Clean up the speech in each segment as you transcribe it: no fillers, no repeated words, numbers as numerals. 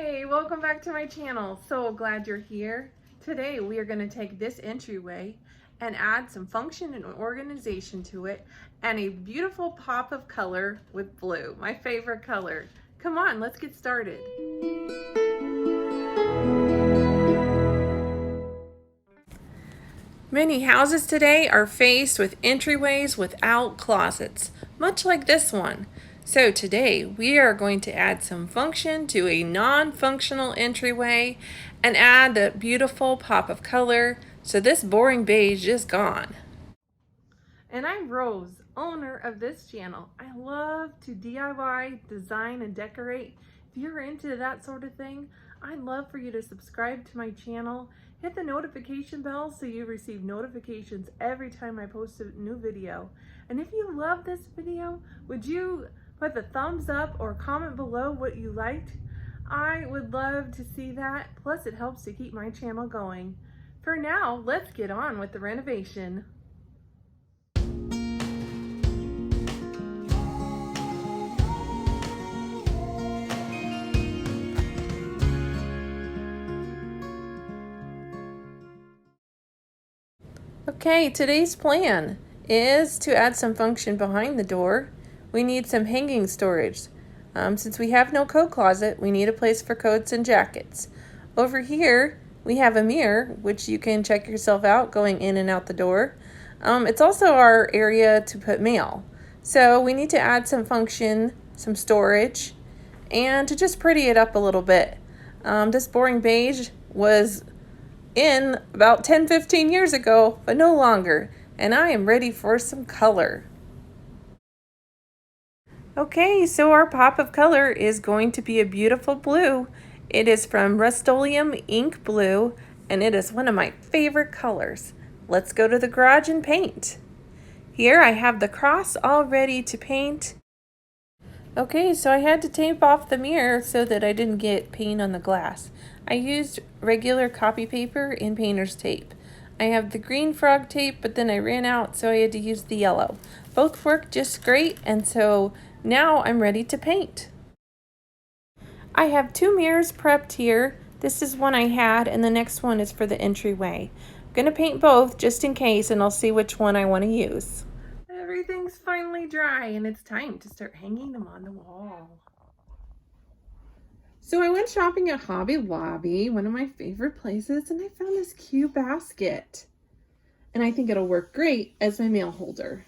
Hey, welcome back to my channel. So glad you're here. Today we are going to take this entryway and add some function and organization to it and a beautiful pop of color with blue, my favorite color. Come on, let's get started. Many houses today are faced with entryways without closets, much like this one. So today we are going to add some function to a non-functional entryway and add the beautiful pop of color so this boring beige is gone. And I'm Rose, owner of this channel. I love to DIY, design, and decorate. If you're into that sort of thing, I'd love for you to subscribe to my channel. Hit the notification bell so you receive notifications every time I post a new video. And if you love this video, would you put the thumbs up or comment below what you liked? I would love to see that. Plus, it helps to keep my channel going. For now, let's get on with the renovation. Okay, today's plan is to add some function behind the door. We need some hanging storage. Since we have no coat closet, we need a place for coats and jackets. Over here, we have a mirror, which you can check yourself out going in and out the door. It's also our area to put mail. So we need to add some function, some storage, and to just pretty it up a little bit. This boring beige was in about 10-15 years ago, but no longer, and I am ready for some color. Okay, so our pop of color is going to be a beautiful blue. It is from Rust-Oleum Ink Blue, and it is one of my favorite colors. Let's go to the garage and paint. Here I have the cross all ready to paint. Okay, so I had to tape off the mirror so that I didn't get paint on the glass. I used regular copy paper and painter's tape. I have the green frog tape, but then I ran out, so I had to use the yellow. Both work just great, and so now I'm ready to paint. I have two mirrors prepped here. This is one I had, and the next one is for the entryway. I'm going to paint both just in case, and I'll see which one I want to use. Everything's finally dry and it's time to start hanging them on the wall. So I went shopping at Hobby Lobby, one of my favorite places, and I found this cute basket. And I think it'll work great as my mail holder.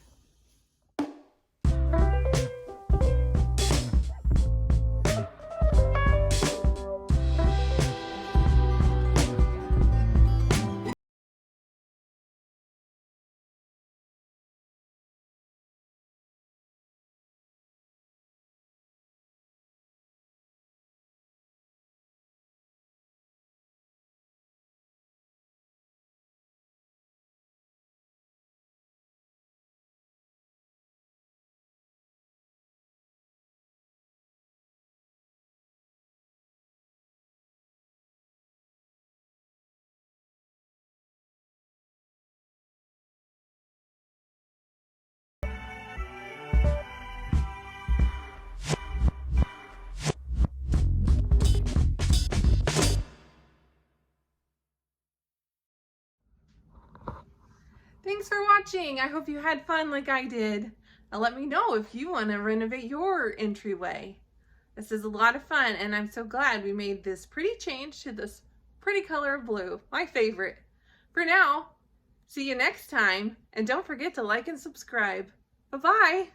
Thanks for watching. I hope you had fun like I did. Now let me know if you want to renovate your entryway. This is a lot of fun, and I'm so glad we made this pretty change to this pretty color of blue, my favorite. For now, see you next time, and don't forget to like and subscribe. Bye-bye.